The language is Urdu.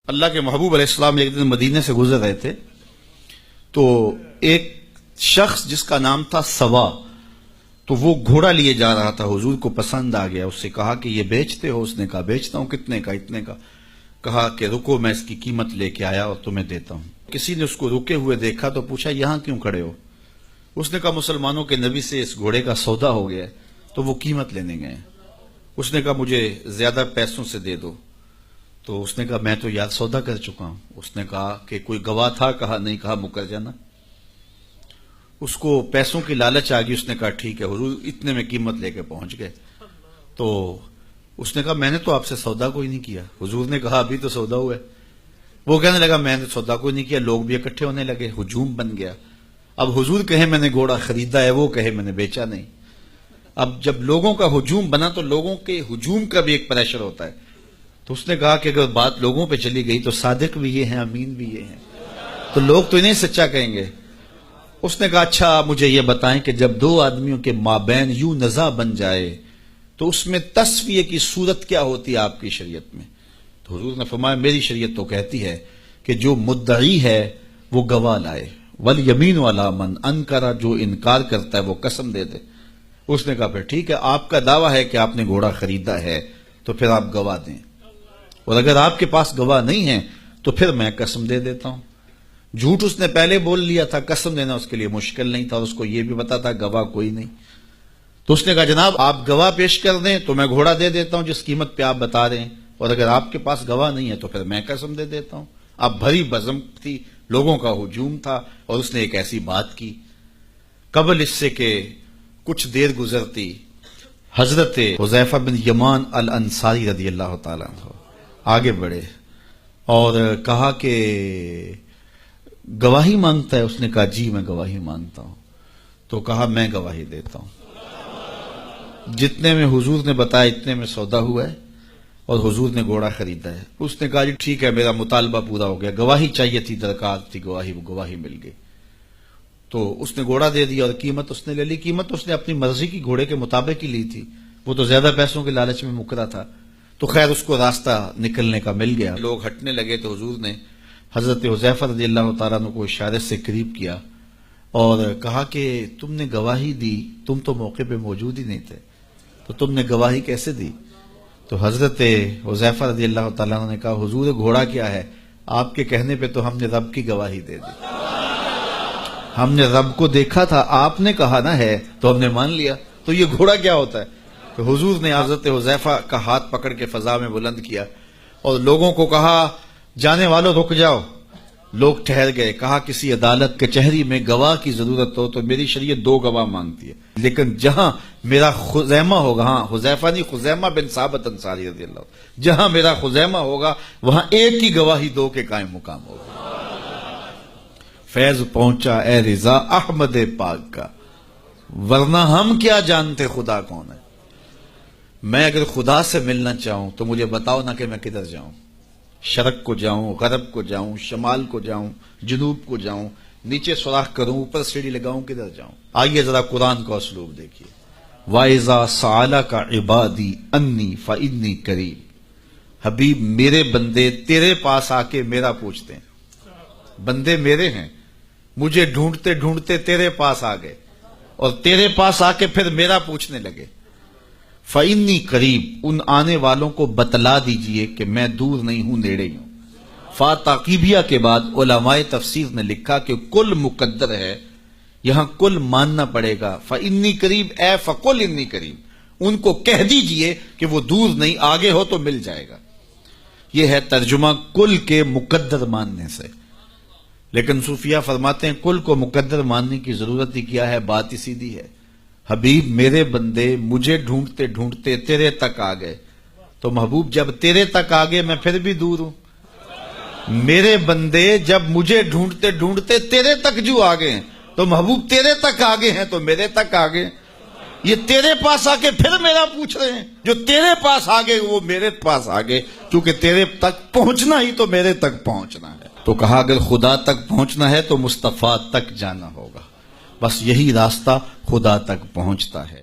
اللہ کے محبوب علیہ السلام ایک دن مدینے سے گزر رہے تھے تو ایک شخص جس کا نام تھا سوا، تو وہ گھوڑا لیے جا رہا تھا، حضور کو پسند آ گیا، اس سے کہا کہ یہ بیچتے ہو؟ اس نے کہا بیچتا ہوں۔ کتنے کا؟ اتنے کا۔ کہا کہ رکو میں اس کی قیمت لے کے آیا اور تمہیں دیتا ہوں۔ کسی نے اس کو رکے ہوئے دیکھا تو پوچھا یہاں کیوں کھڑے ہو؟ اس نے کہا مسلمانوں کے نبی سے اس گھوڑے کا سودا ہو گیا ہے تو وہ قیمت لینے گئے۔ اس نے کہا مجھے زیادہ پیسوں سے دے دو، تو اس نے کہا میں تو یار سودا کر چکا ہوں۔ اس نے کہا کہ کوئی گواہ تھا؟ کہا نہیں۔ کہا مکر جانا۔ اس کو پیسوں کی لالچ آ گئی، اس نے کہا ٹھیک ہے حضور، اتنے میں قیمت لے کے پہنچ گئے۔ تو اس نے کہا میں نے تو آپ سے سودا کوئی نہیں کیا۔ حضور نے کہا ابھی تو سودا ہوا ہے۔ وہ کہنے لگا میں نے سودا کوئی نہیں کیا۔ لوگ بھی اکٹھے ہونے لگے، ہجوم بن گیا۔ اب حضور کہے میں نے گھوڑا خریدا ہے، وہ کہے میں نے بیچا نہیں۔ اب جب لوگوں کا ہجوم بنا تو لوگوں کے ہجوم کا بھی ایک پریشر ہوتا ہے۔ تو اس نے کہا کہ اگر بات لوگوں پہ چلی گئی تو صادق بھی یہ ہیں، امین بھی یہ ہیں، تو لوگ تو انہیں سچا کہیں گے۔ اس نے کہا اچھا مجھے یہ بتائیں کہ جب دو آدمیوں کے مابین یوں نزاع بن جائے تو اس میں تسویہ کی صورت کیا ہوتی ہے آپ کی شریعت میں؟ تو حضور نے فرمایا میری شریعت تو کہتی ہے کہ جو مدعی ہے وہ گواہ لائے، والیمین علی من انکر، جو انکار کرتا ہے وہ قسم دے دے۔ اس نے کہا پھر ٹھیک ہے، آپ کا دعویٰ ہے کہ آپ نے گھوڑا خریدا ہے تو پھر آپ گواہ دیں، اور اگر آپ کے پاس گواہ نہیں ہے تو پھر میں قسم دے دیتا ہوں۔ جھوٹ اس نے پہلے بول لیا تھا، قسم دینا اس کے لیے مشکل نہیں تھا، اور اس کو یہ بھی پتا تھا گواہ کوئی نہیں۔ تو اس نے کہا جناب آپ گواہ پیش کر دیں تو میں گھوڑا دے دیتا ہوں جس قیمت پہ آپ بتا رہے ہیں، اور اگر آپ کے پاس گواہ نہیں ہے تو پھر میں قسم دے دیتا ہوں۔ اب بھری بزم تھی، لوگوں کا ہجوم تھا، اور اس نے ایک ایسی بات کی۔ قبل اس سے کہ کچھ دیر گزرتی، حضرت حذیفہ بن یمان الانصاری رضی اللہ تعالیٰ عنہ آگے بڑھے اور کہا کہ گواہی مانگتا ہے؟ اس نے کہا جی میں گواہی مانگتا ہوں۔ تو کہا میں گواہی دیتا ہوں، جتنے میں حضور نے بتایا اتنے میں سودا ہوا ہے اور حضور نے گھوڑا خریدا ہے۔ اس نے کہا جی ٹھیک ہے میرا مطالبہ پورا ہو گیا، گواہی چاہیے تھی، درکار تھی گواہی، وہ گواہی مل گئی۔ تو اس نے گھوڑا دے دیا اور قیمت اس نے لے لی۔ قیمت اس نے اپنی مرضی کی گھوڑے کے مطابق ہی لی تھی، وہ تو زیادہ پیسوں کے لالچ میں مکرا تھا۔ تو خیر اس کو راستہ نکلنے کا مل گیا، لوگ ہٹنے لگے تو حضور نے حضرت حذیفہ رضی اللہ تعالیٰ عنہ کو اشارے سے قریب کیا اور کہا کہ تم نے گواہی دی، تم تو موقع پہ موجود ہی نہیں تھے، تو تم نے گواہی کیسے دی؟ تو حضرت حذیفہ رضی اللہ تعالیٰ عنہ نے کہا حضور گھوڑا کیا ہے، آپ کے کہنے پہ تو ہم نے رب کی گواہی دے دی، ہم نے رب کو دیکھا تھا، آپ نے کہا نہ ہے تو ہم نے مان لیا، تو یہ گھوڑا کیا ہوتا ہے؟ تو حضور نے حضرت حذیفہ کا ہاتھ پکڑ کے فضا میں بلند کیا اور لوگوں کو کہا جانے والوں رک جاؤ۔ لوگ ٹھہر گئے۔ کہا کسی عدالت کچہری میں گواہ کی ضرورت ہو تو میری شریعت دو گواہ مانگتی ہے، لیکن جہاں میرا خزیمہ ہوگا، ہاں حذیفہ نہیں، خزیمہ بن ثابت انصاری رضی اللہ عنہ، جہاں میرا خزیمہ ہوگا وہاں ایک کی گواہی دو کے قائم مقام ہوگا۔ فیض پہنچا اے رضا احمد پاک کا، ورنہ ہم کیا جانتے خدا کون ہے۔ میں اگر خدا سے ملنا چاہوں تو مجھے بتاؤ نا کہ میں کدھر جاؤں، شرق کو جاؤں، غرب کو جاؤں، شمال کو جاؤں، جنوب کو جاؤں، نیچے سوراخ کروں، اوپر سیڑھی لگاؤں، کدھر جاؤں؟ آئیے ذرا قرآن کا اسلوب دیکھیے۔ وَإِذَا سَأَلَكَ عِبَادِي أَنِّي فَإِنِّي قَرِيبٌ، حبیب میرے بندے تیرے پاس آ کے میرا پوچھتے ہیں، بندے میرے ہیں، مجھے ڈھونڈتے ڈھونڈتے تیرے پاس آ گئے اور تیرے پاس آ کے پھر میرا پوچھنے لگے۔ فَإِنِّي قریب، ان آنے والوں کو بتلا دیجئے کہ میں دور نہیں ہوں، نیڑے ہوں۔ فا تاقیبیہ کے بعد علماء تفسیر نے لکھا کہ کل مقدر ہے، یہاں کل ماننا پڑے گا۔ فَإِنِّي قریب اے فَقُلْ إِنِّي قریب، ان کو کہہ دیجئے کہ وہ دور نہیں، آگے ہو تو مل جائے گا۔ یہ ہے ترجمہ کل کے مقدر ماننے سے۔ لیکن صوفیہ فرماتے ہیں کل کو مقدر ماننے کی ضرورت ہی کیا ہے، بات ہی سیدھی ہے۔ حبیب میرے بندے مجھے ڈھونڈتے ڈھونڈتے تیرے تک آ گئے، تو محبوب جب تیرے تک آ گئے میں پھر بھی دور ہوں۔ میرے بندے جب مجھے ڈھونڈتے ڈھونڈتے تیرے تک جو آ گئے ہیں تو محبوب تیرے تک آ گئے ہیں تو میرے تک آ گئے۔ یہ تیرے پاس آ کے پھر میرا پوچھ رہے ہیں، جو تیرے پاس آ گئے وہ میرے پاس آ گئے، کیونکہ تیرے تک پہنچنا ہی تو میرے تک پہنچنا ہے۔ تو کہا اگر خدا تک پہنچنا ہے تو مصطفیٰ تک جانا ہوگا، بس یہی راستہ خدا تک پہنچتا ہے۔